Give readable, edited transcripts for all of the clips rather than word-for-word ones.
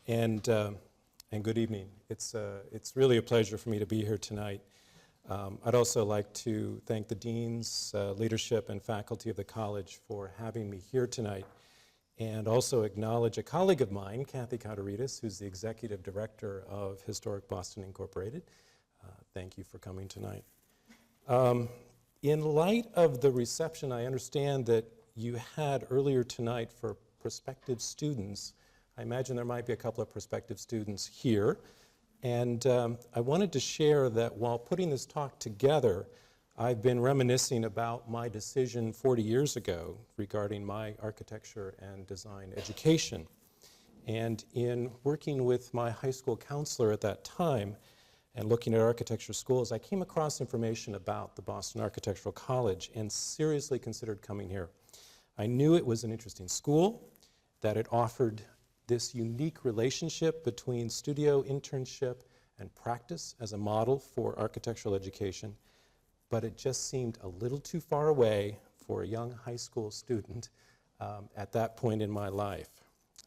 and good evening. It's really a pleasure for me to be here tonight. I'd also like to thank the deans, leadership, and faculty of the college for having me here tonight, and also acknowledge a colleague of mine, Kathy Kotorides, who's the executive director of Historic Boston Incorporated. Thank you for coming tonight. In light of the reception I understand that you had earlier tonight for prospective students, I imagine there might be a couple of prospective students here. And I wanted to share that while putting this talk together, I've been reminiscing about my decision 40 years ago regarding my architecture and design education. And in working with my high school counselor at that time and looking at architecture schools, I came across information about the Boston Architectural College and seriously considered coming here. I knew it was an interesting school, that it offered this unique relationship between studio, internship, and practice as a model for architectural education, but it just seemed a little too far away for a young high school student at that point in my life.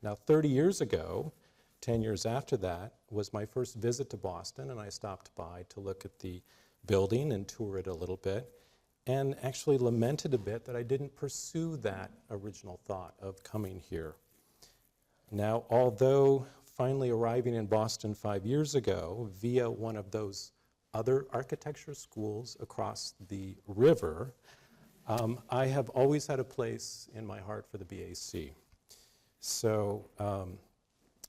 Now, 30 years ago, 10 years after that, was my first visit to Boston, and I stopped by to look at the building and tour it a little bit, and actually lamented a bit that I didn't pursue that original thought of coming here. Now, although finally arriving in Boston 5 years ago via one of those other architecture schools across the river, I have always had a place in my heart for the BAC. So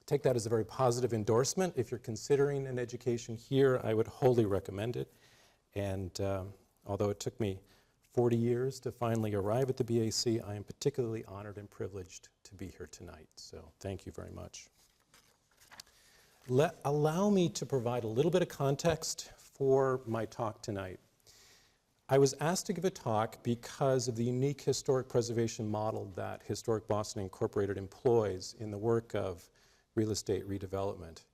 take that as a very positive endorsement. If you're considering an education here, I would wholly recommend it. And although it took me 40 years to finally arrive at the BAC, I am particularly honored and privileged to be here tonight. So thank you very much. Allow me to provide a little bit of context for my talk tonight. I was asked to give a talk because of the unique historic preservation model that Historic Boston Incorporated employs in the work of real estate redevelopment.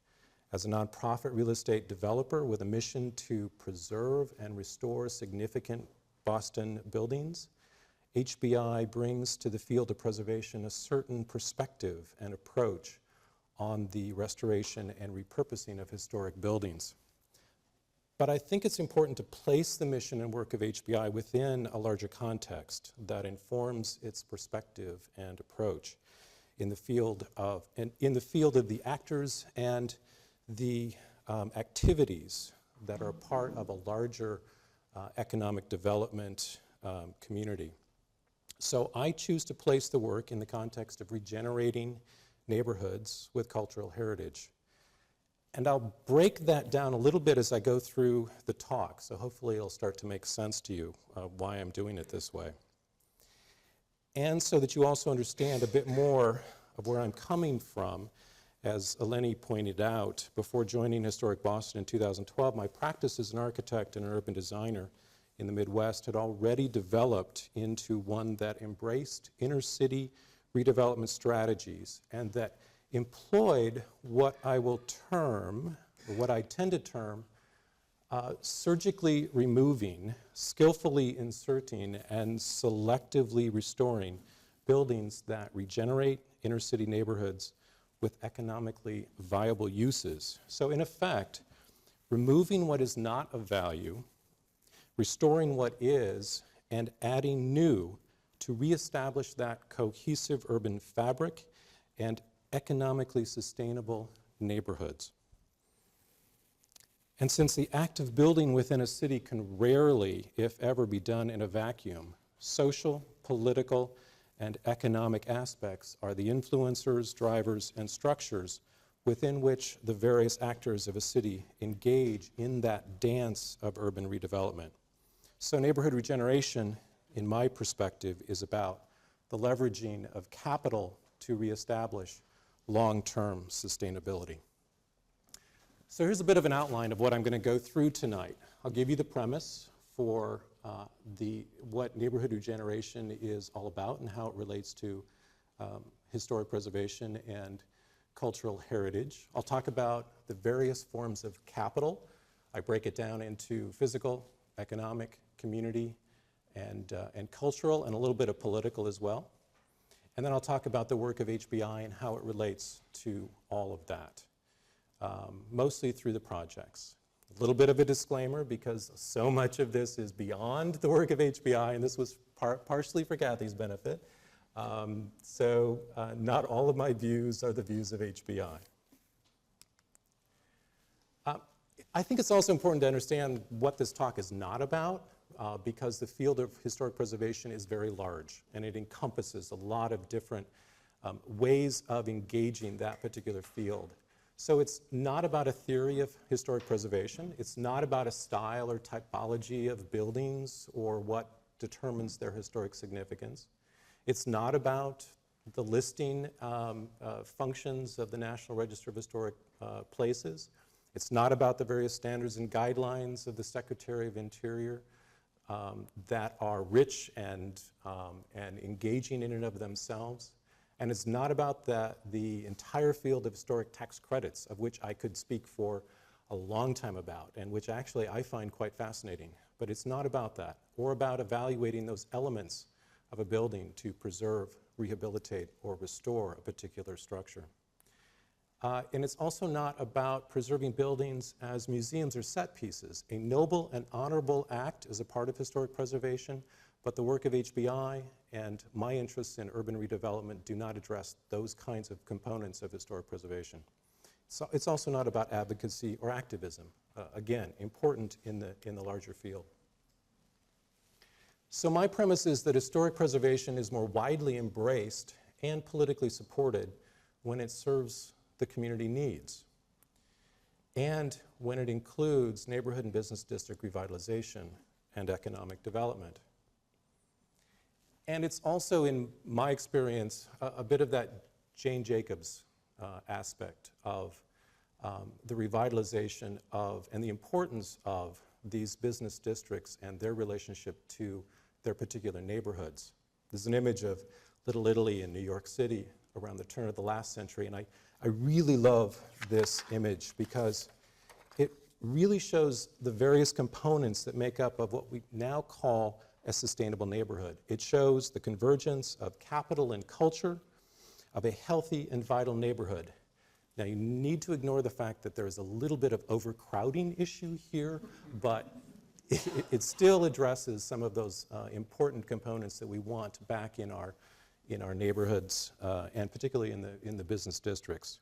As a nonprofit real estate developer with a mission to preserve and restore significant Boston buildings, HBI brings to the field of preservation a certain perspective and approach on the restoration and repurposing of historic buildings. But I think it's important to place the mission and work of HBI within a larger context that informs its perspective and approach in the field of the actors and the activities that are part of a larger economic development community. So I choose to place the work in the context of regenerating neighborhoods with cultural heritage. And I'll break that down a little bit as I go through the talk, so hopefully it'll start to make sense to you why I'm doing it this way. And so that you also understand a bit more of where I'm coming from. As Eleni pointed out, before joining Historic Boston in 2012, my practice as an architect and an urban designer in the Midwest had already developed into one that embraced inner city redevelopment strategies and that employed what I will term, or what I tend to term, surgically removing, skillfully inserting, and selectively restoring buildings that regenerate inner city neighborhoods with economically viable uses. So in effect, removing what is not of value, restoring what is, and adding new to reestablish that cohesive urban fabric and economically sustainable neighborhoods. And since the act of building within a city can rarely, if ever, be done in a vacuum, social, political, and economic aspects are the influencers, drivers, and structures within which the various actors of a city engage in that dance of urban redevelopment. So neighborhood regeneration, in my perspective, is about the leveraging of capital to reestablish long-term sustainability. So here's a bit of an outline of what I'm going to go through tonight. I'll give you the premise for what neighborhood regeneration is all about and how it relates to historic preservation and cultural heritage. I'll talk about the various forms of capital. I break it down into physical, economic, community, and cultural, and a little bit of political as well. And then I'll talk about the work of HBI and how it relates to all of that, mostly through the projects. A little bit of a disclaimer, because so much of this is beyond the work of HBI, and this was partially for Kathy's benefit. Not all of my views are the views of HBI. I think it's also important to understand what this talk is not about, because the field of historic preservation is very large, and it encompasses a lot of different ways of engaging that particular field. So it's not about a theory of historic preservation. It's not about a style or typology of buildings or what determines their historic significance. It's not about the listing functions of the National Register of Historic Places. It's not about the various standards and guidelines of the Secretary of Interior that are rich and engaging in and of themselves. And it's not about the entire field of historic tax credits, of which I could speak for a long time about, and which actually I find quite fascinating. But it's not about that, or about evaluating those elements of a building to preserve, rehabilitate, or restore a particular structure. And it's also not about preserving buildings as museums or set pieces. A noble and honorable act is a part of historic preservation, but the work of HBI and my interests in urban redevelopment do not address those kinds of components of historic preservation. So it's also not about advocacy or activism, again, important in the larger field. So my premise is that historic preservation is more widely embraced and politically supported when it serves the community needs, and when it includes neighborhood and business district revitalization and economic development. And it's also, in my experience, a bit of that Jane Jacobs aspect of the revitalization of and the importance of these business districts and their relationship to their particular neighborhoods. There's an image of Little Italy in New York City around the turn of the last century, and I really love this image because it really shows the various components that make up of what we now call a sustainable neighborhood. It shows the convergence of capital and culture, of a healthy and vital neighborhood. Now, you need to ignore the fact that there is a little bit of overcrowding issue here, but it still addresses some of those important components that we want back in our neighborhoods, and particularly in the business districts.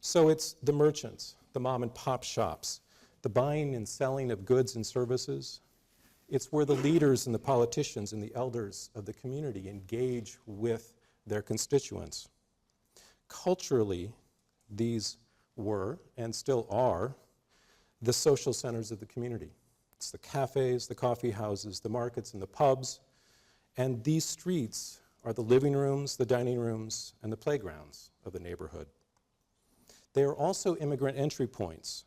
So it's the merchants, the mom and pop shops, the buying and selling of goods and services. It's where the leaders and the politicians and the elders of the community engage with their constituents. Culturally, these were, and still are, the social centers of the community. It's the cafes, the coffee houses, the markets, and the pubs. And these streets are the living rooms, the dining rooms, and the playgrounds of the neighborhood. They are also immigrant entry points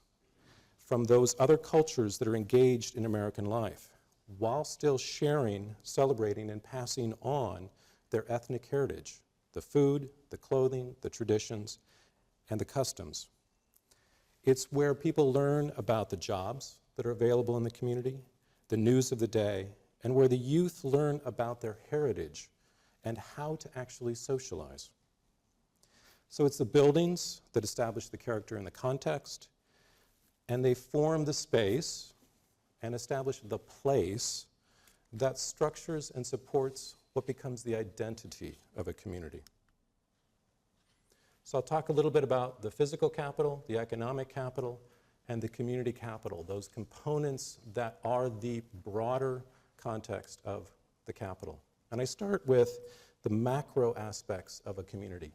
from those other cultures that are engaged in American life, while still sharing, celebrating, and passing on their ethnic heritage, the food, the clothing, the traditions, and the customs. It's where people learn about the jobs that are available in the community, the news of the day, and where the youth learn about their heritage and how to actually socialize. So it's the buildings that establish the character and the context, and they form the space and establish the place that structures and supports what becomes the identity of a community. So I'll talk a little bit about the physical capital, the economic capital, and the community capital, those components that are the broader context of the capital. And I start with the macro aspects of a community.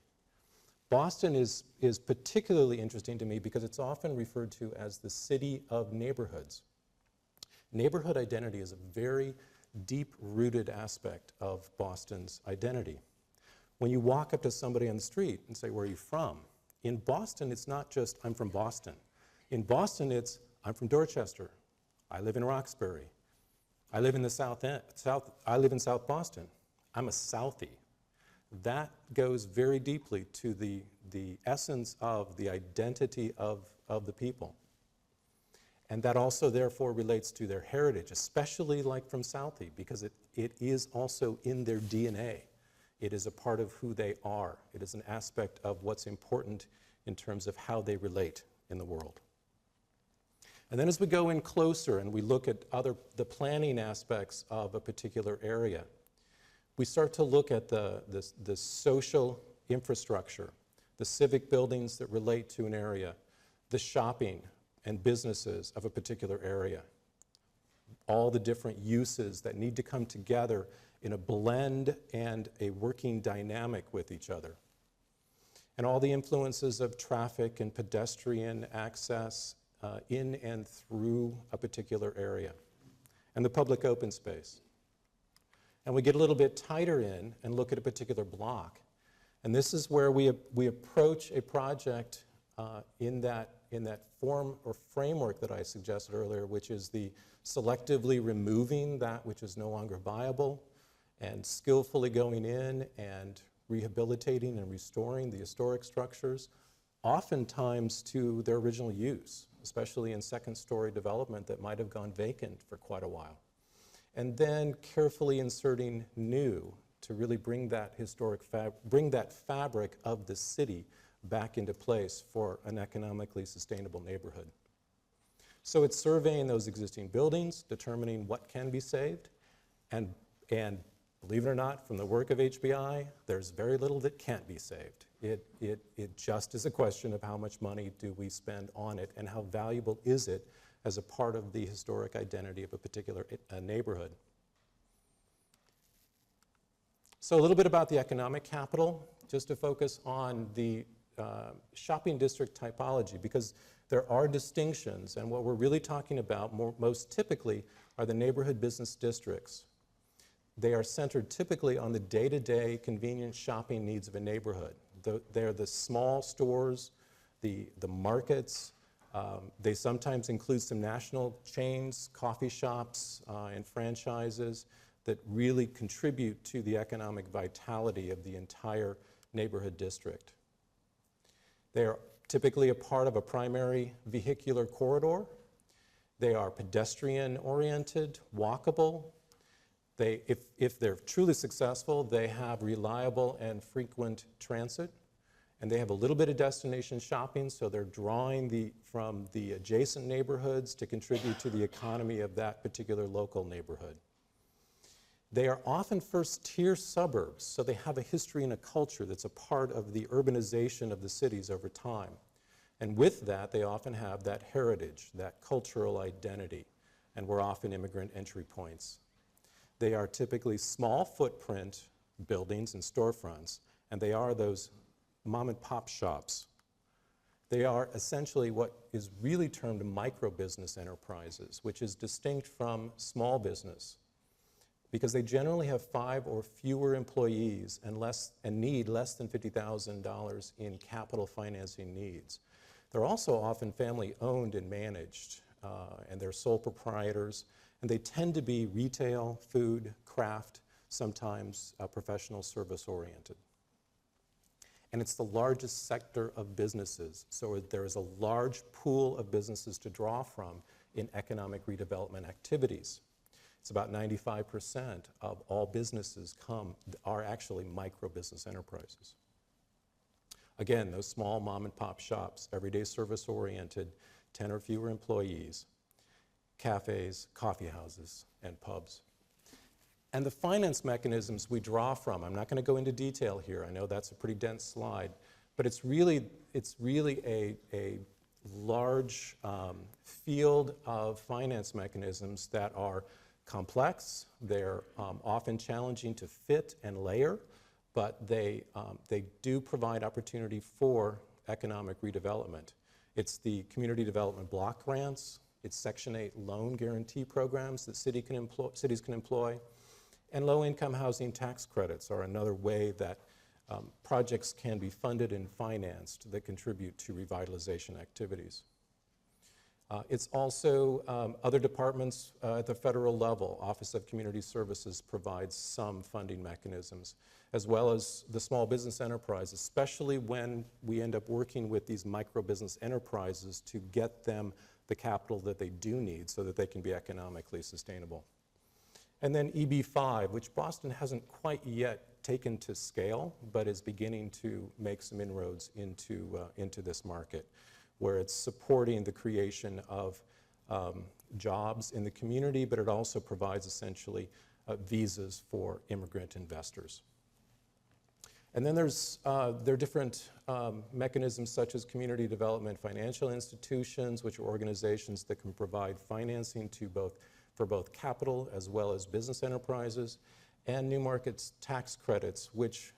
Boston is particularly interesting to me because it's often referred to as the city of neighborhoods. Neighborhood identity is a very deep-rooted aspect of Boston's identity. When you walk up to somebody on the street and say, "Where are you from?" In Boston, it's not just, "I'm from Boston." In Boston, it's, "I'm from Dorchester. I live in Roxbury. I live in the South End. I live in South Boston. I'm a Southie." That goes very deeply to the essence of the identity of the people. And that also, therefore, relates to their heritage, especially like from Southie, because it is also in their DNA. It is a part of who they are. It is an aspect of what's important in terms of how they relate in the world. And then as we go in closer and we look at the planning aspects of a particular area, we start to look at the social infrastructure, the civic buildings that relate to an area, the shopping and businesses of a particular area, all the different uses that need to come together in a blend and a working dynamic with each other, and all the influences of traffic and pedestrian access in and through a particular area, and the public open space. And we get a little bit tighter in and look at a particular block. And this is where we approach a project in that form or framework that I suggested earlier, which is the selectively removing that which is no longer viable and skillfully going in and rehabilitating and restoring the historic structures, oftentimes to their original use, especially in second-story development that might have gone vacant for quite a while. And then carefully inserting new to really bring that fabric of the city back into place for an economically sustainable neighborhood. So it's surveying those existing buildings, determining what can be saved, and believe it or not, from the work of HBI, there's very little that can't be saved. It just is a question of how much money do we spend on it and how valuable is it as a part of the historic identity of a particular neighborhood. So a little bit about the economic capital, just to focus on the shopping district typology, because there are distinctions, and what we're really talking about most typically are the neighborhood business districts. They are centered typically on the day-to-day convenience shopping needs of a neighborhood. They're the small stores, the markets. They sometimes include some national chains, coffee shops, and franchises that really contribute to the economic vitality of the entire neighborhood district. They are typically a part of a primary vehicular corridor. They are pedestrian-oriented, walkable. If they're truly successful, they have reliable and frequent transit, and they have a little bit of destination shopping, so they're drawing from the adjacent neighborhoods to contribute to the economy of that particular local neighborhood. They are often first-tier suburbs, so they have a history and a culture that's a part of the urbanization of the cities over time. And with that, they often have that heritage, that cultural identity, and we're often immigrant entry points. They are typically small footprint buildings and storefronts, and they are those mom and pop shops. They are essentially what is really termed micro-business enterprises, which is distinct from small business, because they generally have 5 or fewer employees and need less than $50,000 in capital financing needs. They're also often family-owned and managed, and they're sole proprietors, and they tend to be retail, food, craft, sometimes professional service-oriented. And it's the largest sector of businesses, so there is a large pool of businesses to draw from in economic redevelopment activities. It's about 95% of all businesses are actually micro-business enterprises. Again, those small mom and pop shops, everyday service-oriented, 10 or fewer employees, cafes, coffee houses, and pubs. And the finance mechanisms we draw from, I'm not going to go into detail here, I know that's a pretty dense slide, but it's really a large field of finance mechanisms that are complex, they're often challenging to fit and layer, but they do provide opportunity for economic redevelopment. It's the community development block grants, it's Section 8 loan guarantee programs that cities can employ, and low-income housing tax credits are another way that projects can be funded and financed that contribute to revitalization activities. It's also other departments at the federal level. Office of Community Services provides some funding mechanisms, as well as the small business enterprise, especially when we end up working with these micro-business enterprises to get them the capital that they do need so that they can be economically sustainable. And then EB5, which Boston hasn't quite yet taken to scale, but is beginning to make some inroads into this market, where it's supporting the creation of jobs in the community, but it also provides essentially visas for immigrant investors. And then there are different mechanisms such as community development financial institutions, which are organizations that can provide financing for both capital as well as business enterprises, and New Markets tax credits, which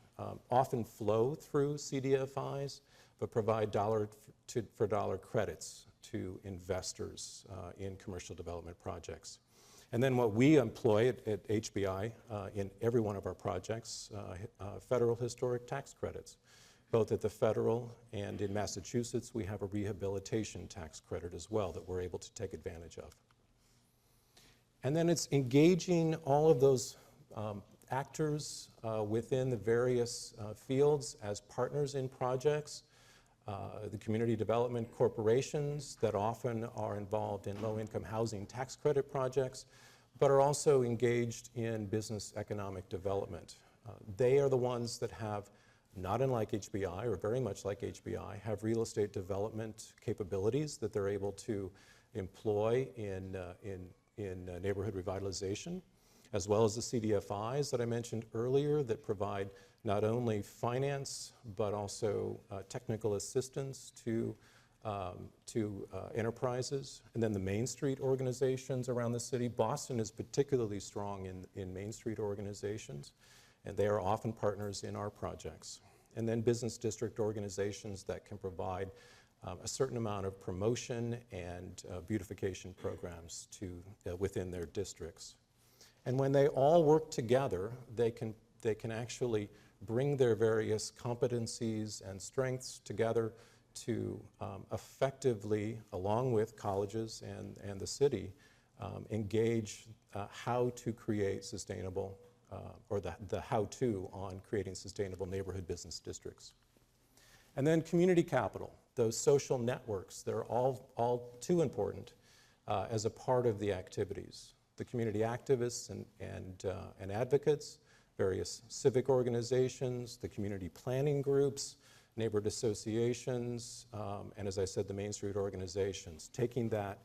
often flow through CDFIs, but provide dollar-for-dollar credits to investors in commercial development projects. And then what we employ at HBI in every one of our projects, federal historic tax credits. Both at the federal and in Massachusetts, we have a rehabilitation tax credit as well that we're able to take advantage of. And then it's engaging all of those actors within the various fields as partners in projects. The community development corporations that often are involved in low-income housing tax credit projects, but are also engaged in business economic development. They are the ones that have, not unlike HBI, or very much like HBI, have real estate development capabilities that they're able to employ in neighborhood revitalization, as well as the CDFIs that I mentioned earlier that provide not only finance, but also technical assistance to enterprises. And then the Main Street organizations around the city. Boston is particularly strong in Main Street organizations, and they are often partners in our projects. And then business district organizations that can provide a certain amount of promotion and beautification programs within their districts. And when they all work together, they can actually bring their various competencies and strengths together to effectively, along with colleges and the city, engage how to create sustainable, or the how-to on creating sustainable neighborhood business districts. And then community capital, those social networks, they're all too important as a part of the activities. The community activists and advocates, various civic organizations, the community planning groups, neighborhood associations, and as I said, the Main Street organizations, taking that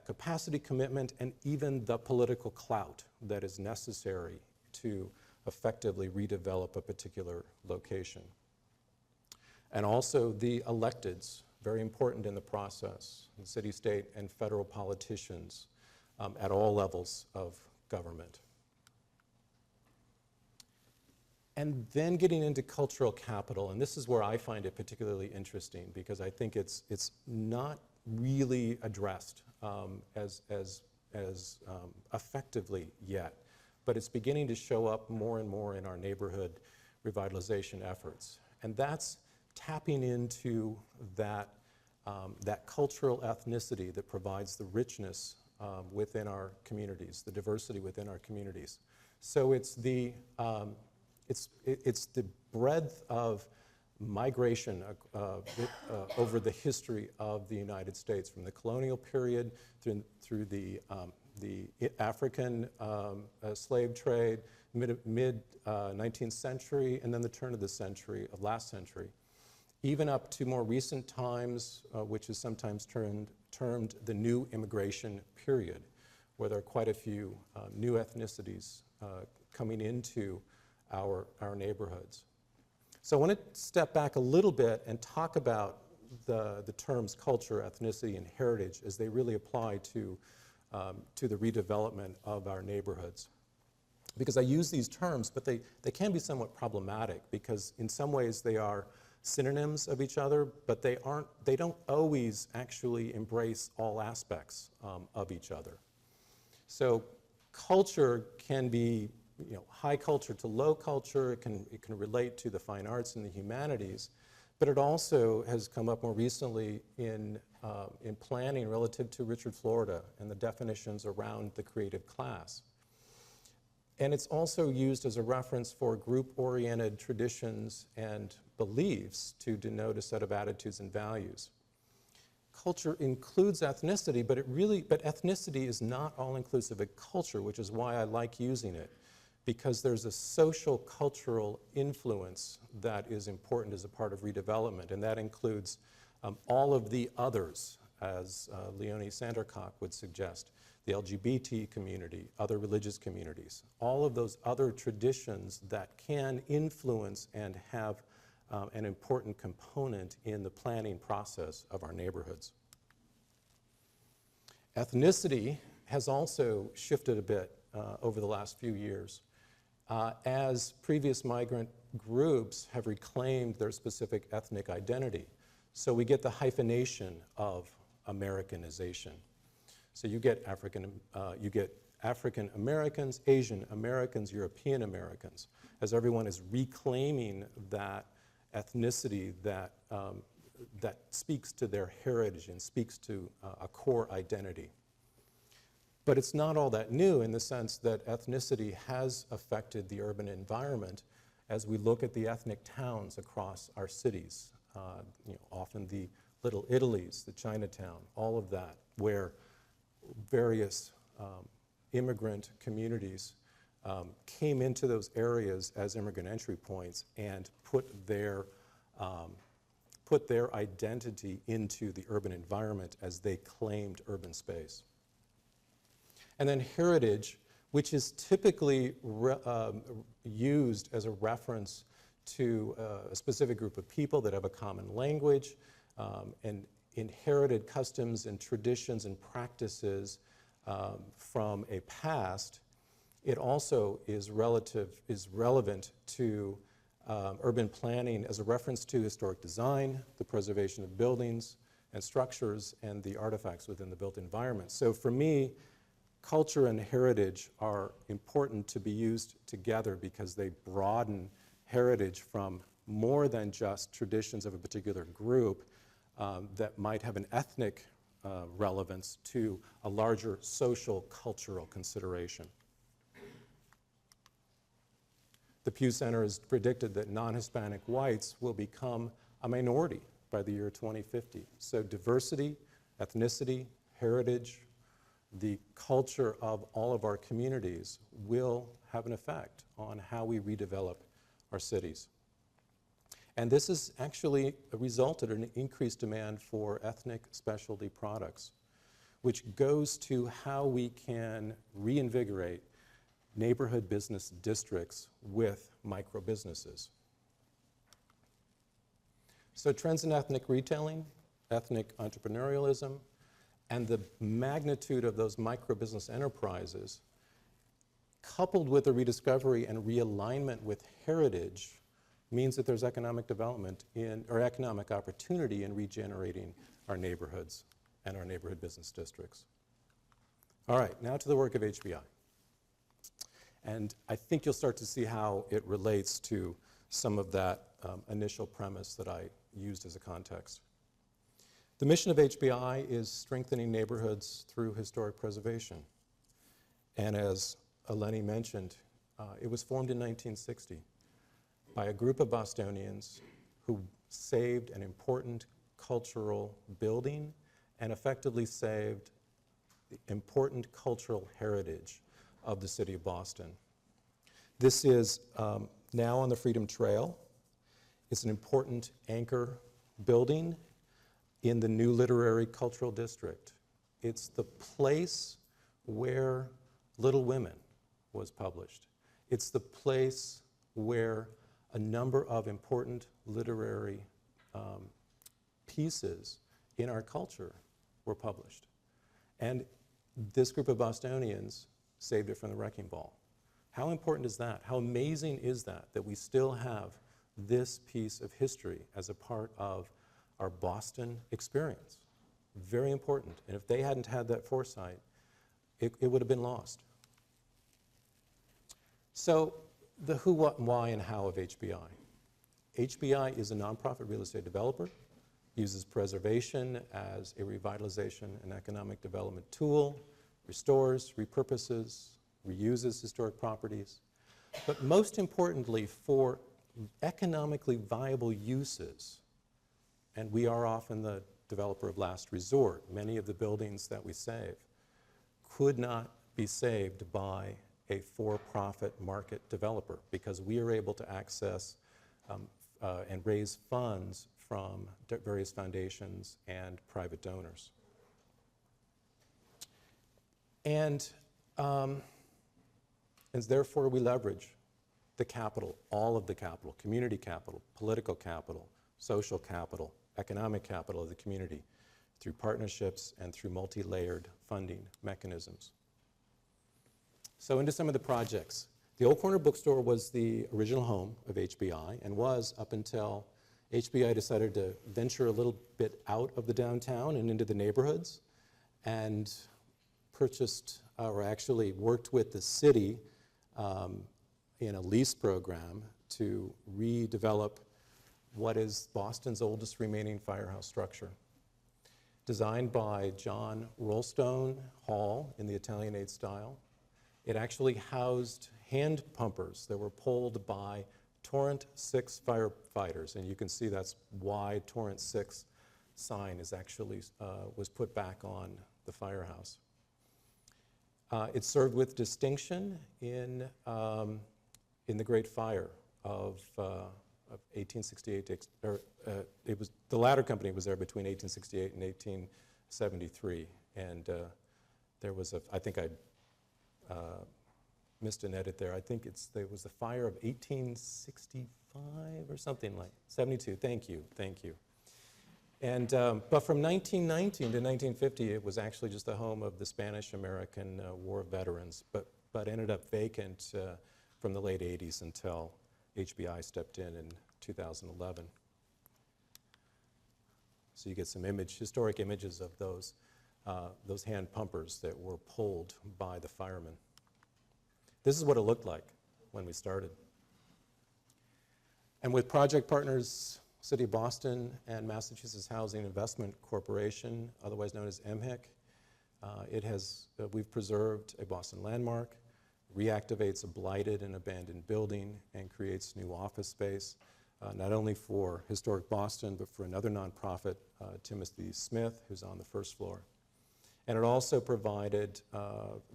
capacity commitment and even the political clout that is necessary to effectively redevelop a particular location. And also the electeds, very important in the process, the city, state, and federal politicians at all levels of government. And then getting into cultural capital, and this is where I find it particularly interesting because I think it's not really addressed as effectively yet, but it's beginning to show up more and more in our neighborhood revitalization efforts. And that's tapping into that cultural ethnicity that provides the richness within our communities, the diversity within our communities. So it's the breadth of migration over the history of the United States, from the colonial period through the African slave trade, mid 19th century, and then the turn of the century, of last century, even up to more recent times, which is sometimes termed the new immigration period, where there are quite a few new ethnicities coming into our neighborhoods. So I want to step back a little bit and talk about the terms culture, ethnicity, and heritage as they really apply to the redevelopment of our neighborhoods. Because I use these terms, but they can be somewhat problematic because in some ways they are synonyms of each other, but they don't always actually embrace all aspects of each other. So culture can be high culture to low culture. It can relate to the fine arts and the humanities, but it also has come up more recently in planning relative to Richard Florida and the definitions around the creative class. And it's also used as a reference for group-oriented traditions and beliefs to denote a set of attitudes and values. Culture includes ethnicity, but ethnicity is not all-inclusive of culture, which is why I like using it. because there's a social cultural influence that is important as a part of redevelopment, and that includes all of the others, as Leonie Sandercock would suggest, the LGBT community, other religious communities, all of those other traditions that can influence and have an important component in the planning process of our neighborhoods. Ethnicity has also shifted a bit over the last few years as previous migrant groups have reclaimed their specific ethnic identity. So we get the hyphenation of Americanization. So you get African Americans, Asian Americans, European Americans, as everyone is reclaiming that ethnicity that, that speaks to their heritage and speaks to a core identity. But it's not all that new in the sense that ethnicity has affected the urban environment as we look at the ethnic towns across our cities. Often the Little Italies, the Chinatown, all of that, where various immigrant communities came into those areas as immigrant entry points and put their identity into the urban environment as they claimed urban space. And then heritage, which is typically used as a reference to a specific group of people that have a common language and inherited customs and traditions and practices from a past. It also is relevant to urban planning as a reference to historic design, the preservation of buildings and structures, and the artifacts within the built environment. So for me, culture and heritage are important to be used together because they broaden heritage from more than just traditions of a particular group that might have an ethnic relevance to a larger social cultural consideration. The Pew Center has predicted that non-Hispanic whites will become a minority by the year 2050. So diversity, ethnicity, heritage, the culture of all of our communities will have an effect on how we redevelop our cities. And this has actually resulted in an increased demand for ethnic specialty products, which goes to how we can reinvigorate neighborhood business districts with micro businesses. So trends in ethnic retailing, ethnic entrepreneurialism, and the magnitude of those micro-business enterprises, coupled with the rediscovery and realignment with heritage, means that there's economic development or economic opportunity in regenerating our neighborhoods and our neighborhood business districts. All right, now to the work of HBI. And I think you'll start to see how it relates to some of that initial premise that I used as a context. The mission of HBI is strengthening neighborhoods through historic preservation. And as Eleni mentioned, it was formed in 1960 by a group of Bostonians who saved an important cultural building and effectively saved the important cultural heritage of the city of Boston. This is now on the Freedom Trail. It's an important anchor building in the new literary cultural district. It's the place where Little Women was published. It's the place where a number of important literary pieces in our culture were published. And this group of Bostonians saved it from the wrecking ball. How important is that? How amazing is that we still have this piece of history as a part of our Boston experience? Very important. And if they hadn't had that foresight, it would have been lost. So the who, what, and why, and how of HBI. HBI is a nonprofit real estate developer, uses preservation as a revitalization and economic development tool, restores, repurposes, reuses historic properties. But most importantly, for economically viable uses, and we are often the developer of last resort. Many of the buildings that we save could not be saved by a for-profit market developer because we are able to access and raise funds from various foundations and private donors. And therefore we leverage the capital, all of the capital, community capital, political capital, social capital, economic capital of the community through partnerships and through multi-layered funding mechanisms. So into some of the projects. The Old Corner Bookstore was the original home of HBI and was up until HBI decided to venture a little bit out of the downtown and into the neighborhoods and purchased, or actually worked with the city in a lease program to redevelop what is Boston's oldest remaining firehouse structure. Designed by John Rollstone Hall in the Italianate style. It actually housed hand pumpers that were pulled by Torrent 6 firefighters, and you can see that's why Torrent 6 sign is actually was put back on the firehouse. It served with distinction in the Great Fire of 1868. It was the latter company was there between 1868 and 1873, and there was I think I missed an edit there. I think there was the fire of 1865 or something like 72. Thank you. And but from 1919 to 1950, it was actually just the home of the Spanish-American War veterans, but ended up vacant from the late 80s until HBI stepped in 2011. So you get some historic images of those hand pumpers that were pulled by the firemen. This is what it looked like when we started. And with project partners, City of Boston and Massachusetts Housing Investment Corporation, otherwise known as MHIC, we've preserved a Boston landmark, reactivates a blighted and abandoned building, and creates new office space, not only for historic Boston, but for another nonprofit, Timothy Smith, who's on the first floor. And it also provided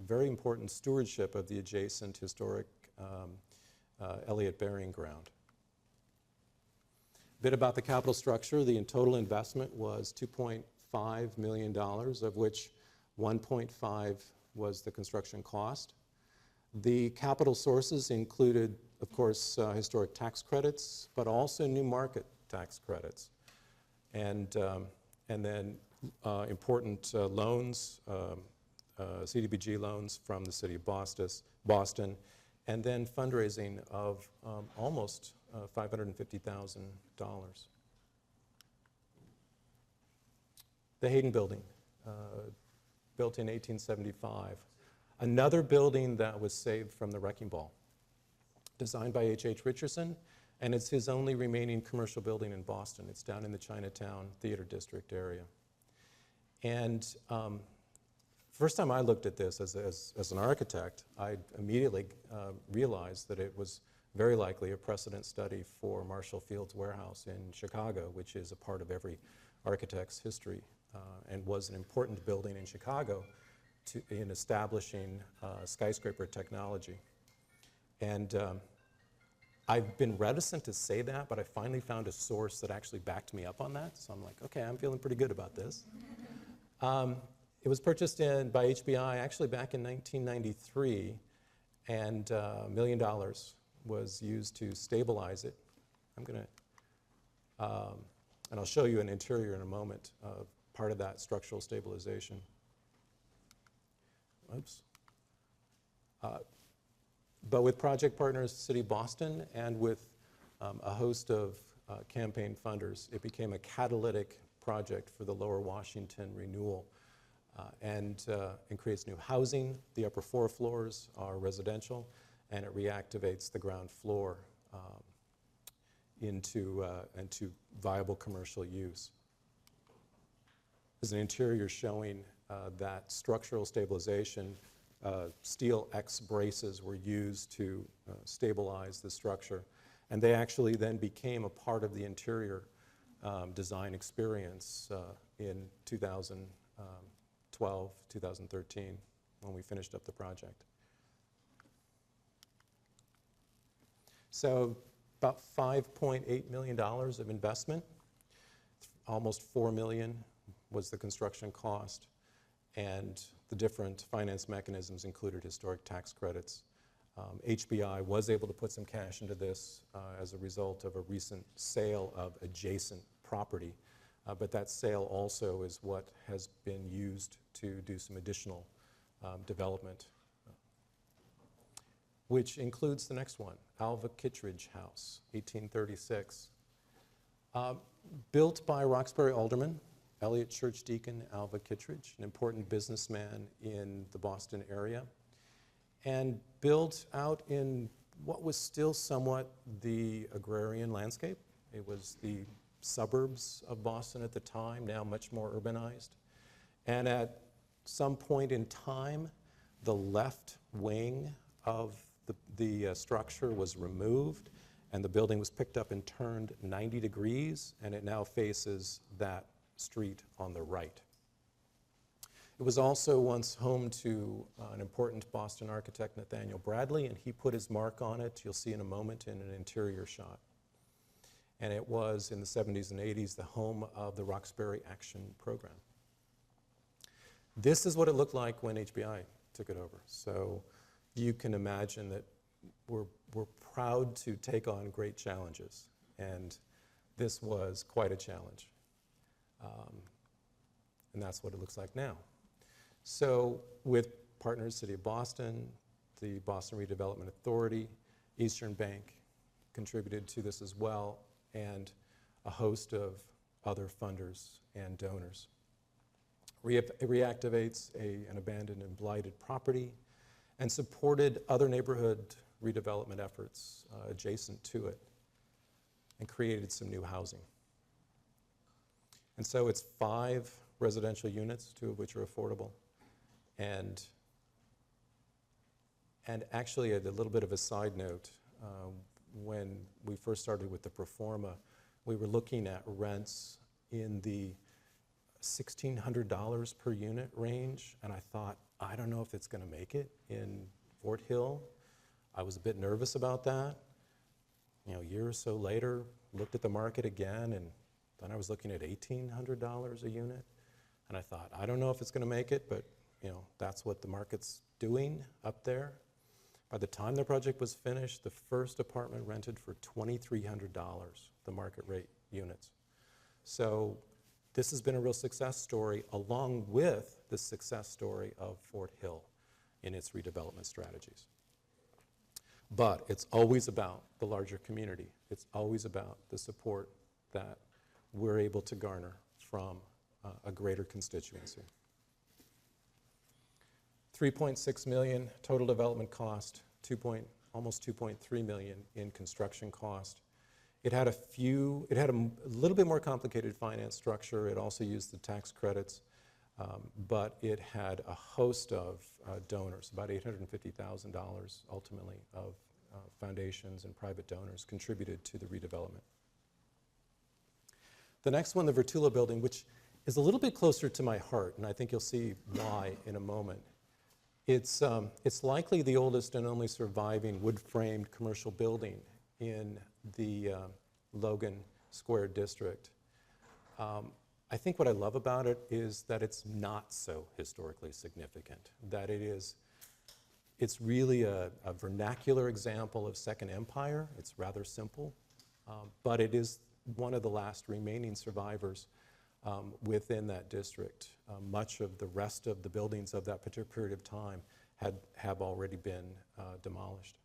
very important stewardship of the adjacent historic Elliott Burying Ground. A bit about the capital structure. The total investment was $2.5 million, of which 1.5 was the construction cost. The capital sources included, of course, historic tax credits, but also new market tax credits. And then important loans, CDBG loans from the City of Boston, and then fundraising of almost $550,000. The Hayden Building, built in 1875. Another building that was saved from the wrecking ball, designed by H.H. Richardson, and it's his only remaining commercial building in Boston. It's down in the Chinatown Theater District area. And first time I looked at this as an architect, I immediately realized that it was very likely a precedent study for Marshall Field's warehouse in Chicago, which is a part of every architect's history, and was an important building in Chicago in establishing skyscraper technology. And I've been reticent to say that, but I finally found a source that actually backed me up on that. So I'm like, okay, I'm feeling pretty good about this. It was purchased by HBI actually back in 1993, and $1 million was used to stabilize it. And I'll show you an interior in a moment, part of that structural stabilization. Oops. But with project partners, City of Boston, and with a host of campaign funders, it became a catalytic project for the Lower Washington renewal, and creates new housing. The upper 4 floors are residential, and it reactivates the ground floor into viable commercial use. There's an interior showing that structural stabilization. Steel X braces were used to stabilize the structure, and they actually then became a part of the interior design experience in 2012, 2013, when we finished up the project. So about $5.8 million of investment, almost $4 million was the construction cost, and the different finance mechanisms included historic tax credits. HBI was able to put some cash into this as a result of a recent sale of adjacent property, but that sale also is what has been used to do some additional development, which includes the next one, Alva Kittredge House, 1836. Built by Roxbury alderman, Elliot Church Deacon Alva Kittredge, an important businessman in the Boston area, and built out in what was still somewhat the agrarian landscape. It was the suburbs of Boston at the time, now much more urbanized. And at some point in time, the left wing of the structure was removed, and the building was picked up and turned 90 degrees, and it now faces that street on the right. It was also once home to an important Boston architect, Nathaniel Bradley, and he put his mark on it, you'll see in a moment, in an interior shot. And it was, in the 70s and 80s, the home of the Roxbury Action Program. This is what it looked like when HBI took it over. So you can imagine that we're proud to take on great challenges, and this was quite a challenge. And that's what it looks like now. So with partners, City of Boston, the Boston Redevelopment Authority, Eastern Bank contributed to this as well, and a host of other funders and donors. It reactivates an abandoned and blighted property and supported other neighborhood redevelopment efforts adjacent to it and created some new housing. And so it's 5 residential units, 2 of which are affordable. And actually, a little bit of a side note, when we first started with the Proforma, we were looking at rents in the $1,600 per unit range, and I thought, I don't know if it's going to make it in Fort Hill. I was a bit nervous about that. You know, a year or so later, looked at the market again, and then I was looking at $1,800 a unit, and I thought, I don't know if it's going to make it, but you know, that's what the market's doing up there. By the time the project was finished, the first apartment rented for $2,300, the market rate units. So this has been a real success story, along with the success story of Fort Hill in its redevelopment strategies. But it's always about the larger community. It's always about the support that we're able to garner from a greater constituency. $3.6 million total development cost, almost $2.3 million in construction cost. It had a little bit more complicated finance structure. It also used the tax credits, but it had a host of donors, about $850,000 ultimately of foundations and private donors contributed to the redevelopment. The next one, the Vertullo building, which is a little bit closer to my heart, and I think you'll see why in a moment. It's likely the oldest and only surviving wood-framed commercial building in the Logan Square district. I think what I love about it is that it's not so historically significant, that it's really a vernacular example of Second Empire. It's rather simple, but it is one of the last remaining survivors within that district. Much of the rest of the buildings of that particular period of time have already been demolished.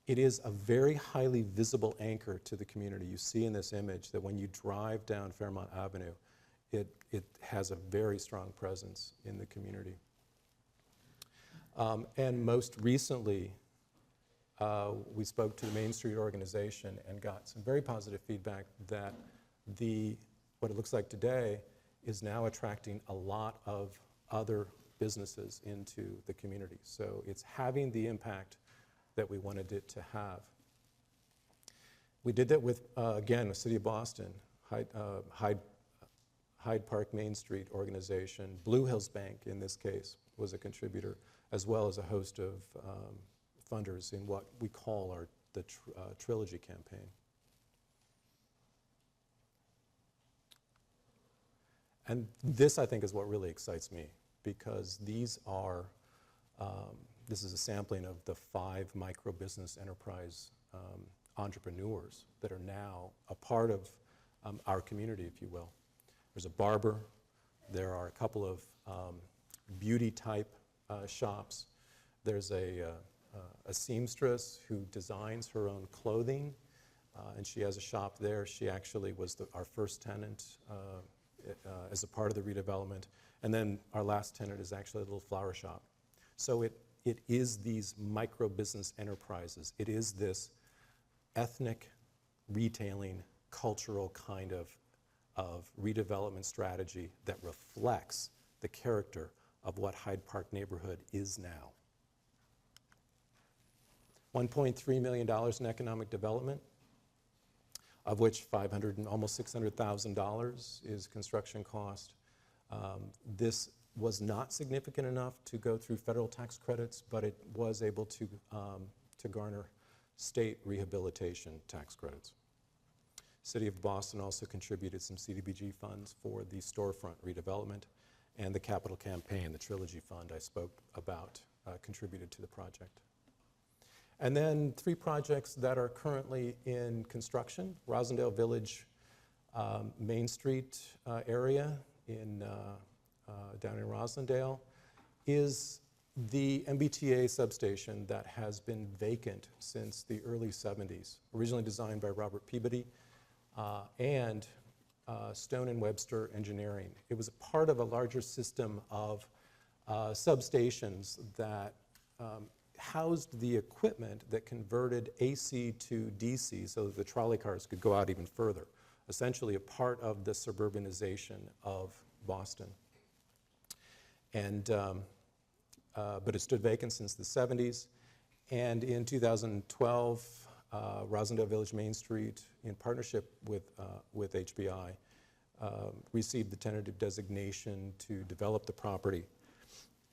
It is a very highly visible anchor to the community. You see in this image that when you drive down Fairmount Avenue, it has a very strong presence in the community. And most recently, we spoke to the Main Street organization and got some very positive feedback that what it looks like today is now attracting a lot of other businesses into the community. So it's having the impact that we wanted it to have. We did that with, again, the City of Boston, Hyde Park Main Street organization. Blue Hills Bank, in this case, was a contributor, as well as a host of funders in what we call our the Trilogy campaign. And this, I think, is what really excites me, because these are, this is a sampling of the 5 micro-business enterprise entrepreneurs that are now a part of our community, if you will. There's a barber, there are a couple of beauty-type shops, there's a seamstress who designs her own clothing, and she has a shop there. She actually was our first tenant as a part of the redevelopment. And then our last tenant is actually a little flower shop. So it is these micro-business enterprises. It is this ethnic, retailing, cultural kind of redevelopment strategy that reflects the character of what Hyde Park neighborhood is now. $1.3 million in economic development, of which almost $600,000 is construction cost. This was not significant enough to go through federal tax credits, but it was able to garner state rehabilitation tax credits. City of Boston also contributed some CDBG funds for the storefront redevelopment, and the capital campaign, the Trilogy Fund I spoke about, contributed to the project. And then 3 projects that are currently in construction: Rosendale Village, Main Street area down in Rosendale is the MBTA substation that has been vacant since the early 70s, originally designed by Robert Peabody and Stone & Webster Engineering. It was a part of a larger system of substations that housed the equipment that converted AC to DC so that the trolley cars could go out even further, essentially a part of the suburbanization of Boston. And, but it stood vacant since the 70s. And in 2012, Rosendale Village Main Street, in partnership with HBI, received the tentative designation to develop the property.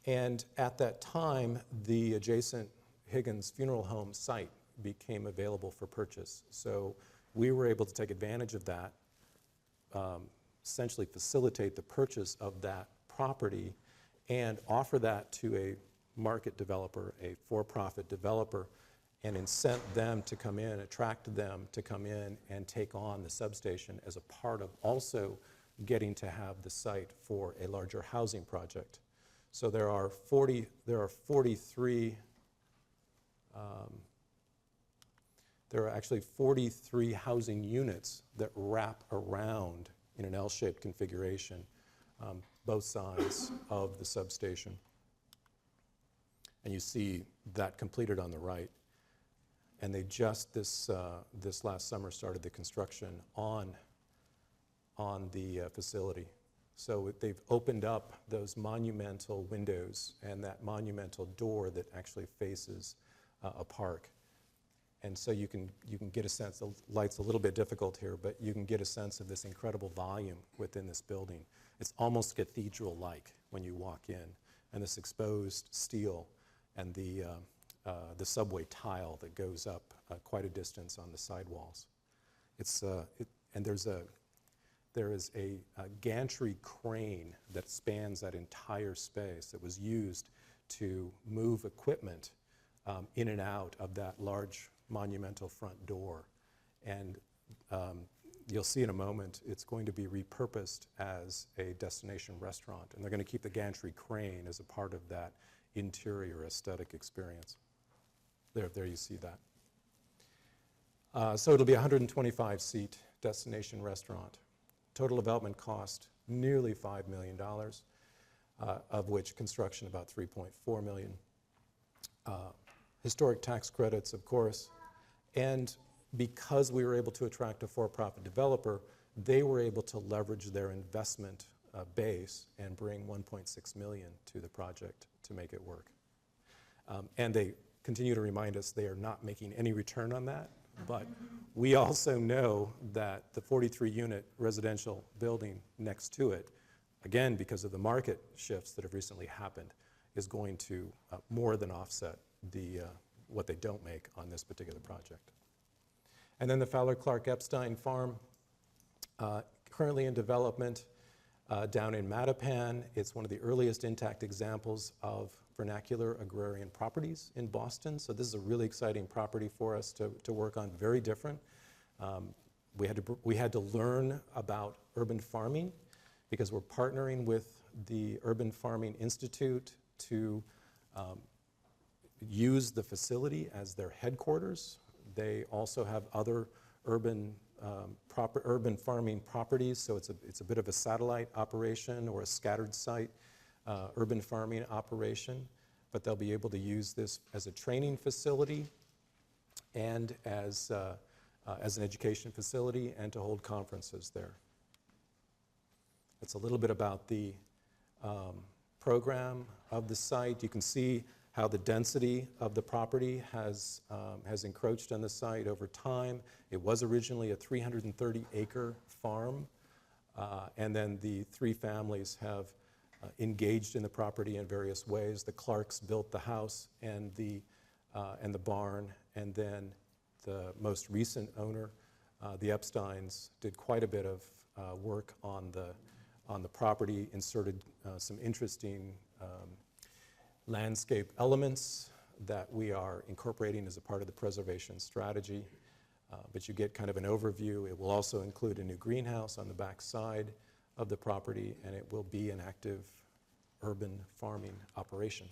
And at that time, the adjacent Higgins Funeral Home site became available for purchase. So we were able to take advantage of that, essentially facilitate the purchase of that property and offer that to a market developer, a for-profit developer, and incent them to come in, attract them to come in and take on the substation as a part of also getting to have the site for a larger housing project. So there are 43 housing units that wrap around in an L-shaped configuration, both sides of the substation. And you see that completed on the right. And they just this last summer started the construction on the facility. So they've opened up those monumental windows and that monumental door that actually faces a park. And so you can get a sense, the light's a little bit difficult here, but you can get a sense of this incredible volume within this building. It's almost cathedral-like when you walk in, and this exposed steel and the subway tile that goes up quite a distance on the sidewalls. And there is a gantry crane that spans that entire space that was used to move equipment in and out of that large monumental front door. And you'll see in a moment, it's going to be repurposed as a destination restaurant. And they're going to keep the gantry crane as a part of that interior aesthetic experience. There you see that. So it'll be a 125-seat destination restaurant. Total development cost, nearly $5 million, of which construction about $3.4 million. Historic tax credits, of course, and because we were able to attract a for-profit developer, they were able to leverage their investment base and bring $1.6 million to the project to make it work. And they continue to remind us they are not making any return on that, but we also know that the 43-unit residential building next to it, again, because of the market shifts that have recently happened, is going to more than offset the what they don't make on this particular project. And then the Fowler Clark Epstein Farm, currently in development down in Mattapan. It's one of the earliest intact examples of vernacular agrarian properties in Boston. So this is a really exciting property for us to work on, very different. We had to learn about urban farming because we're partnering with the Urban Farming Institute to use the facility as their headquarters. They also have other urban farming properties, so it's a bit of a satellite operation or a scattered site urban farming operation, but they'll be able to use this as a training facility and as an education facility and to hold conferences there. It's a little bit about the program of the site. You can see how the density of the property has encroached on the site over time. It was originally a 330-acre farm, and then the three families have engaged in the property in various ways. The Clarks built the house and the barn, and then the most recent owner, the Epsteins, did quite a bit of work on the property, inserted some interesting landscape elements that we are incorporating as a part of the preservation strategy. But you get kind of an overview. It will also include a new greenhouse on the back side of the property, and it will be an active urban farming operation.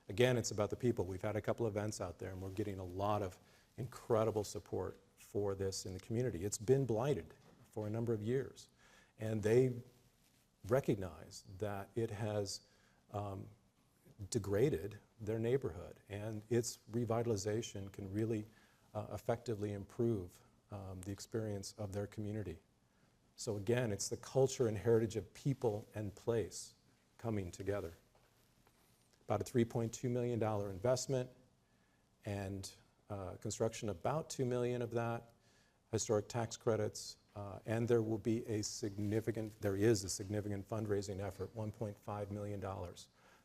Again, it's about the people. We've had a couple events out there, and we're getting a lot of incredible support for this in the community. It's been blighted for a number of years, and they recognize that it has degraded their neighborhood, and its revitalization can really effectively improve the experience of their community. So again, it's the culture and heritage of people and place coming together. About a $3.2 million investment, and construction about $2 million of that, historic tax credits, and there is a significant fundraising effort, $1.5 million.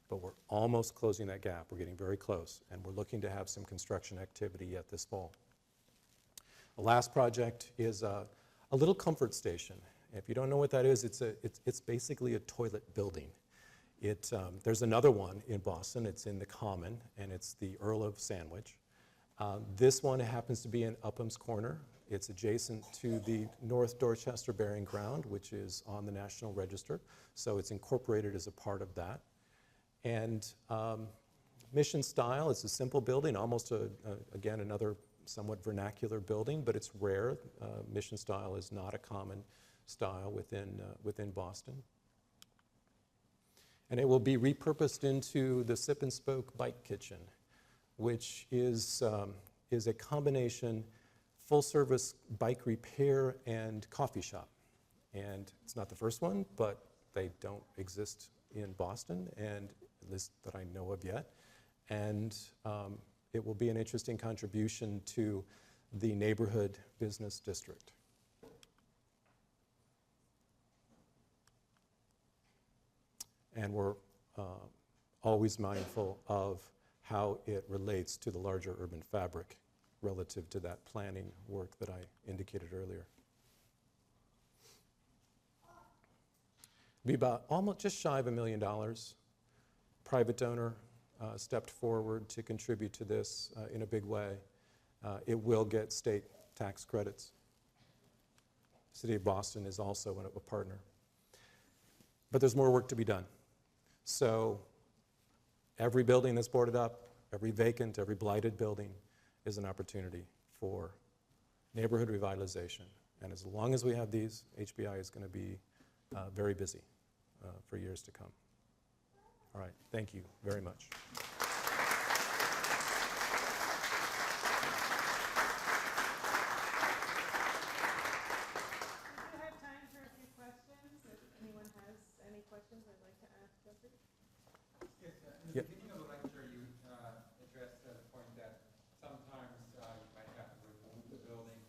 But we're almost closing that gap. We're getting very close, and we're looking to have some construction activity yet this fall. The last project is a little comfort station. If you don't know what that is, it's basically a toilet building. There's another one in Boston. It's in the Common, and it's the Earl of Sandwich. This one happens to be in Upham's Corner. It's adjacent to the North Dorchester Burying Ground, which is on the National Register, so it's incorporated as a part of that. And mission style, it's a simple building, almost again another somewhat vernacular building, but it's rare. Mission style is not a common style within Boston. And it will be repurposed into the Sip and Spoke Bike Kitchen, which is a combination full-service bike repair and coffee shop. And it's not the first one, but they don't exist in Boston, and at least that I know of yet. And it will be an interesting contribution to the neighborhood business district. And we're always mindful of how it relates to the larger urban fabric relative to that planning work that I indicated earlier. Be about almost just shy of $1 million. Private donor stepped forward to contribute to this in a big way. It will get state tax credits. City of Boston is also a partner. But there's more work to be done. So every building that's boarded up, every vacant, every blighted building is an opportunity for neighborhood revitalization. And as long as we have these, HBI is going to be very busy for years to come. All right, thank you very much. Questions I'd like to ask Jeffrey? Yes, in the beginning of the lecture, you addressed the point that sometimes you might have to remove the building.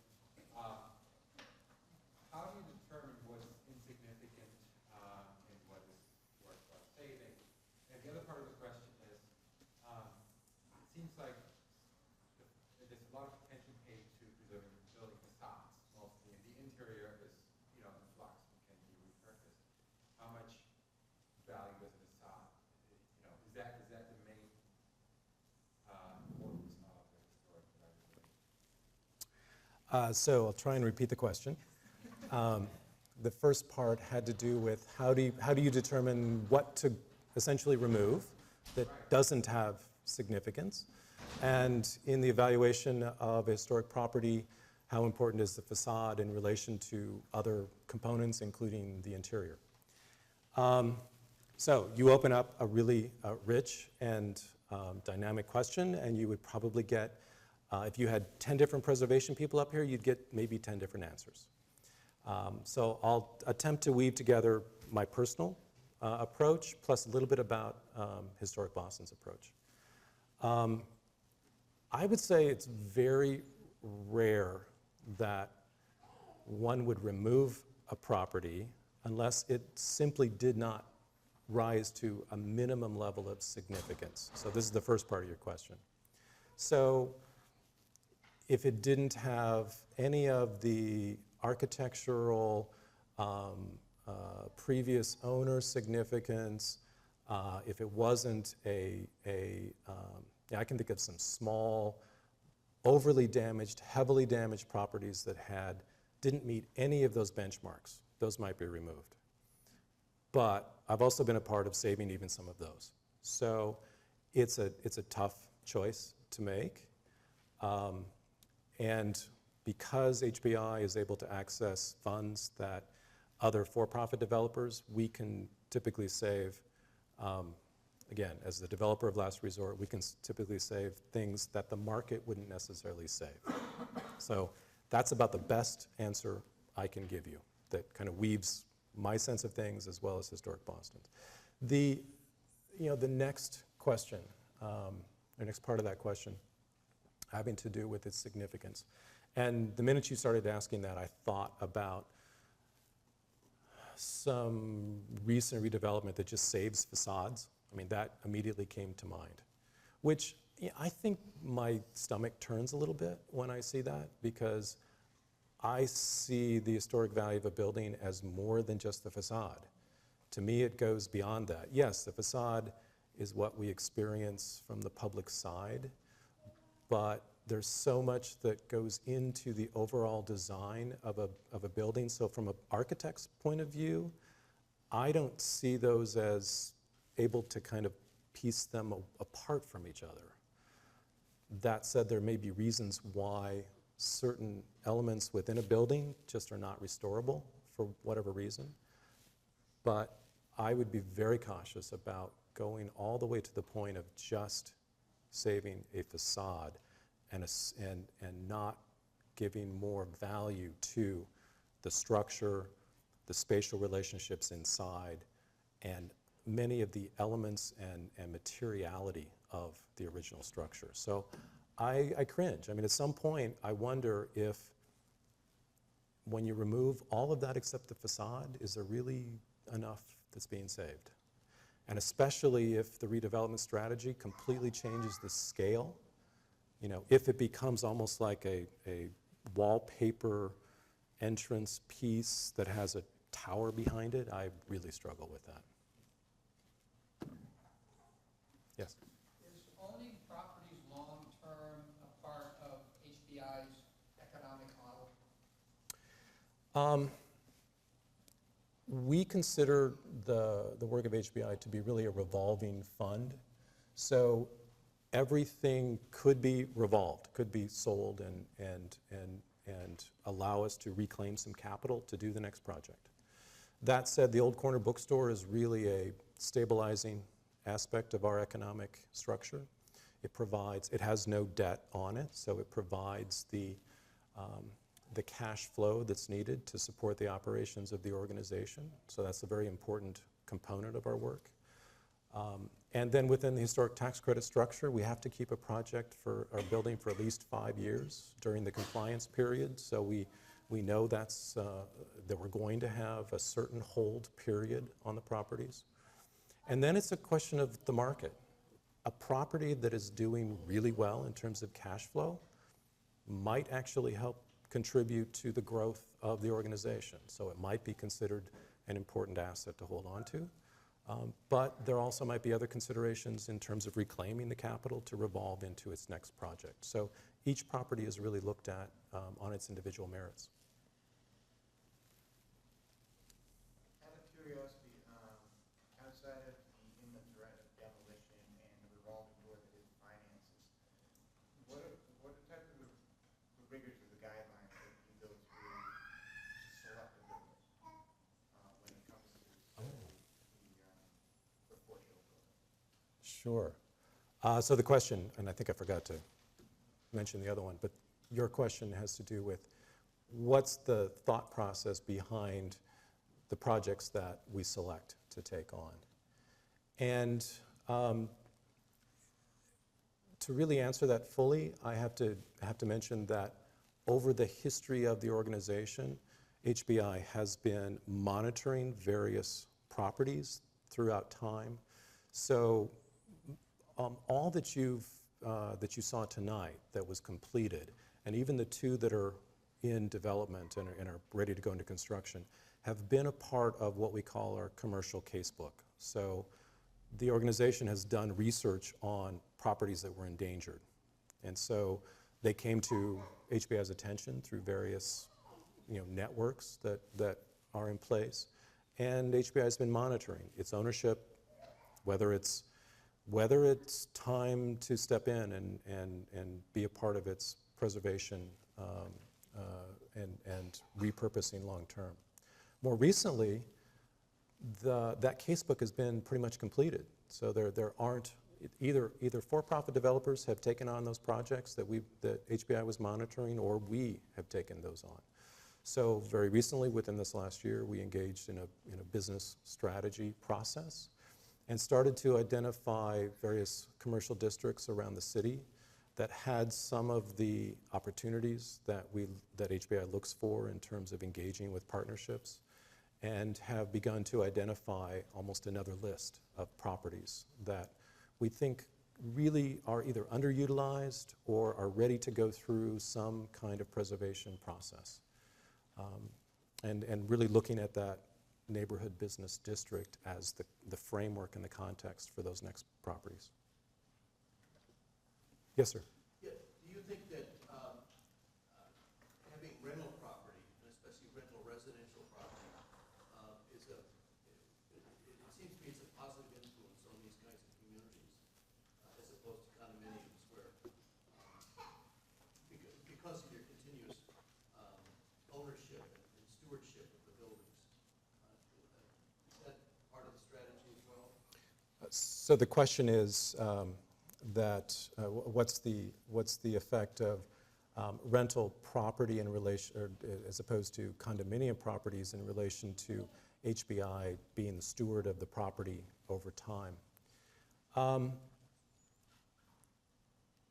How do you determine what's insignificant and what is worthwhile saving? And the other part of the question is, So I'll try and repeat the question. The first part had to do with how do you determine what to essentially remove that doesn't have significance, and in the evaluation of a historic property, how important is the facade in relation to other components, including the interior. So you open up a really rich and dynamic question, and you would probably get, if you had 10 different preservation people up here, you'd get maybe 10 different answers. So I'll attempt to weave together my personal approach plus a little bit about Historic Boston's approach. I would say it's very rare that one would remove a property unless it simply did not rise to a minimum level of significance. So this is the first part of your question. So if it didn't have any of the architectural previous owner significance, if it wasn't I can think of some small, overly damaged, heavily damaged properties that didn't meet any of those benchmarks. Those might be removed. But I've also been a part of saving even some of those. So it's a tough choice to make. And because HBI is able to access funds that other for-profit developers, we can typically save, again, as the developer of last resort, we can typically save things that the market wouldn't necessarily save. So that's about the best answer I can give you that kind of weaves my sense of things as well as Historic Boston's. The next question, the next part of that question having to do with its significance. And the minute you started asking that, I thought about some recent redevelopment that just saves facades. I mean, that immediately came to mind, which I think my stomach turns a little bit when I see that, because I see the historic value of a building as more than just the facade. To me, it goes beyond that. Yes, the facade is what we experience from the public side, but there's so much that goes into the overall design of a building. So from an architect's point of view, I don't see those as able to kind of piece them apart from each other. That said, there may be reasons why certain elements within a building just are not restorable for whatever reason. But I would be very cautious about going all the way to the point of just saving a facade and not giving more value to the structure, the spatial relationships inside, and many of the elements and materiality of the original structure. So I cringe. I mean, at some point, I wonder if when you remove all of that except the facade, is there really enough that's being saved? And especially if the redevelopment strategy completely changes the scale, if it becomes almost like a wallpaper entrance piece that has a tower behind it, I really struggle with that. Yes? Is owning properties long-term a part of HBI's economic model? We consider the work of HBI to be really a revolving fund. So everything could be revolved, could be sold and allow us to reclaim some capital to do the next project. That said, the Old Corner Bookstore is really a stabilizing aspect of our economic structure. It has no debt on it, so it provides the cash flow that's needed to support the operations of the organization. So that's a very important component of our work. And then within the historic tax credit structure, we have to keep a project for our building for at least 5 years during the compliance period. So we know that we're going to have a certain hold period on the properties. And then it's a question of the market. A property that is doing really well in terms of cash flow might actually help contribute to the growth of the organization. So it might be considered an important asset to hold on to. But there also might be other considerations in terms of reclaiming the capital to revolve into its next project. So each property is really looked at on its individual merits. Out of curiosity, outside of the imminent threat of demolition and the revolving door that is finances, what are type of the rigors or the guidelines that you go through to select a building when it comes to the Fort Hill building? Sure. So the question, and I think I forgot to mention the other one, but your question has to do with what's the thought process behind the projects that we select to take on. And to really answer that fully, I have to mention that over the history of the organization, HBI has been monitoring various properties throughout time. So all that you saw tonight that was completed, and even the two that are in development and are ready to go into construction, have been a part of what we call our commercial casebook. So the organization has done research on properties that were endangered. And so they came to HBI's attention through various networks that are in place. And HBI has been monitoring its ownership, whether it's time to step in and be a part of its preservation and repurposing long term. More recently, that casebook has been pretty much completed. So there aren't, either for-profit developers have taken on those projects that HBI was monitoring, or we have taken those on. So very recently, within this last year, we engaged in a business strategy process and started to identify various commercial districts around the city that had some of the opportunities that HBI looks for in terms of engaging with partnerships, and have begun to identify almost another list of properties that we think really are either underutilized or are ready to go through some kind of preservation process. And really looking at that neighborhood business district as the framework and the context for those next properties. Yes, sir. Yeah. Do you think that having rental property, and especially rental residential property, it seems to me it's a positive influence on these kinds of communities, as opposed to condominiums where, because of your continuous ownership and stewardship of the buildings, is that part of the strategy as well? So the question is what's the effect of rental property in relation, or as opposed to condominium properties in relation to HBI being the steward of the property over time?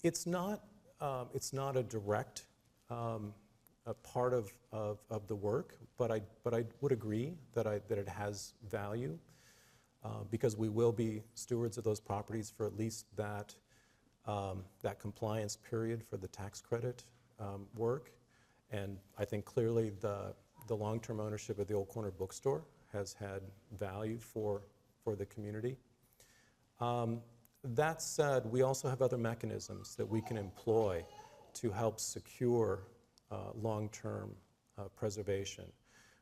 It's not a direct a part of the work, but I would agree that it has value. Because we will be stewards of those properties for at least that compliance period for the tax credit work. And I think clearly the long-term ownership of the Old Corner Bookstore has had value for the community. That said, we also have other mechanisms that we can employ to help secure long-term preservation.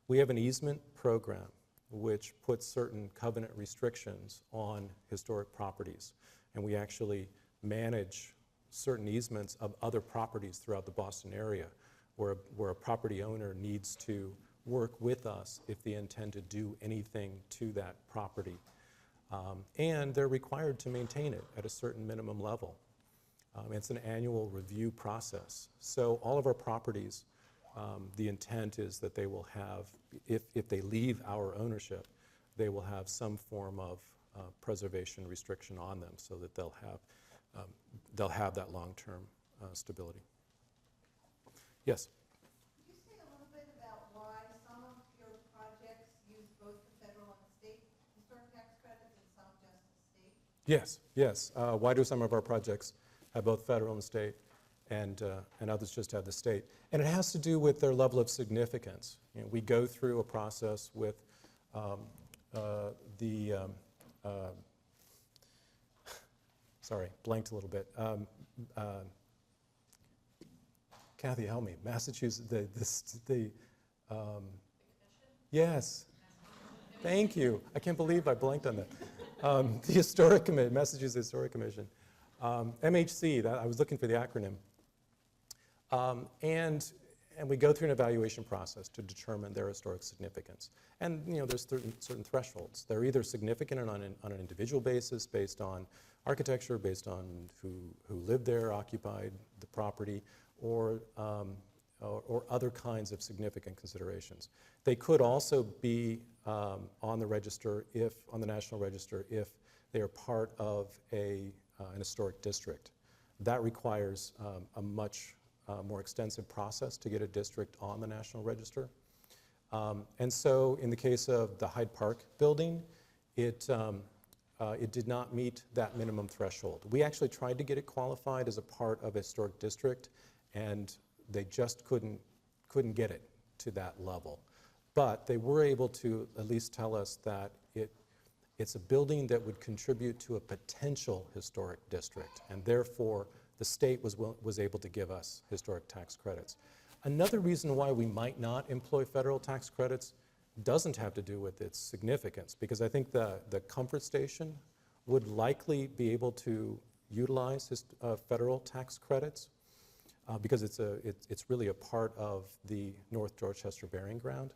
We have an easement program which puts certain covenant restrictions on historic properties. And we actually manage certain easements of other properties throughout the Boston area where a property owner needs to work with us if they intend to do anything to that property. And they're required to maintain it at a certain minimum level. It's an annual review process. So all of our properties, the intent is that they will have, if they leave our ownership, they will have some form of preservation restriction on them so that they'll have that long-term stability. Yes? Could you say a little bit about why some of your projects use both the federal and the state historic tax credits and some just the state? Yes. Why do some of our projects have both federal and state, and others just have the state? And it has to do with their level of significance. We go through a process with the sorry, blanked a little bit. Kathy, help me. Massachusetts, yes. Thank you. I can't believe I blanked on that. The Historic Commission, Massachusetts Historic Commission. MHC, I was looking for the acronym. And we go through an evaluation process to determine their historic significance. And there's certain thresholds. They're either significant on an individual basis, based on architecture, based on who lived there, occupied the property, or other kinds of significant considerations. They could also be on the register, on the National Register, if they are part of an historic district. That requires a much more extensive process to get a district on the National Register. And so in the case of the Hyde Park building, it did not meet that minimum threshold. We actually tried to get it qualified as a part of a historic district, and they just couldn't get it to that level. But they were able to at least tell us that it's a building that would contribute to a potential historic district, and therefore the state was able to give us historic tax credits. Another reason why we might not employ federal tax credits doesn't have to do with its significance, because I think the Comfort Station would likely be able to utilize federal tax credits because it's really a part of the North Dorchester Burying Ground.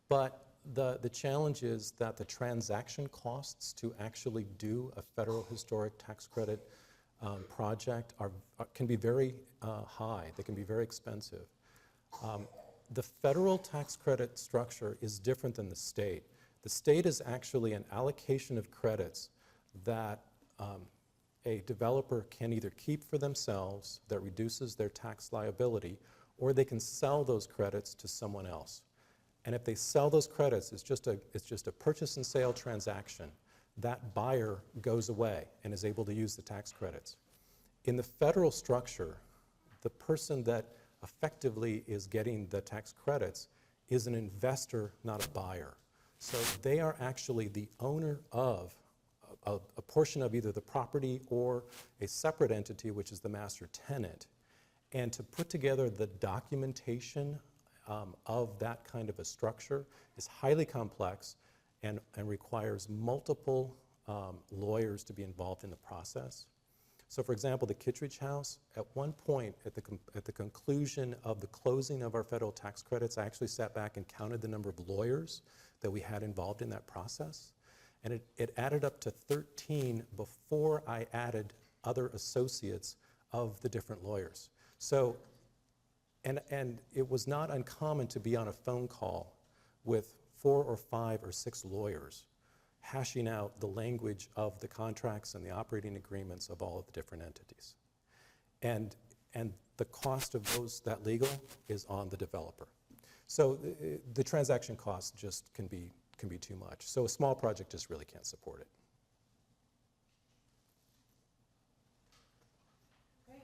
But the challenge is that the transaction costs to actually do a federal historic tax credit project can be very high. They can be very expensive. The federal tax credit structure is different than the state. The state is actually an allocation of credits that a developer can either keep for themselves that reduces their tax liability, or they can sell those credits to someone else. And if they sell those credits, it's just a purchase and sale transaction. That buyer goes away and is able to use the tax credits. In the federal structure, the person that effectively is getting the tax credits is an investor, not a buyer. So they are actually the owner of a portion of either the property or a separate entity, which is the master tenant. And to put together the documentation of that kind of a structure is highly complex and requires multiple lawyers to be involved in the process. So for example, the Kittredge House, at one point at the conclusion of the closing of our federal tax credits, I actually sat back and counted the number of lawyers that we had involved in that process. And it added up to 13 before I added other associates of the different lawyers. So, and it was not uncommon to be on a phone call with 4 or 5 or 6 lawyers hashing out the language of the contracts and the operating agreements of all of the different entities. And the cost of that legal is on the developer. So the transaction costs just can be too much. So a small project just really can't support it. Great.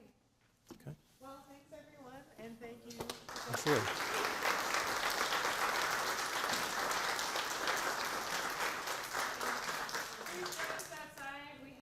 Okay. Well, thanks everyone, and thank you. Absolutely.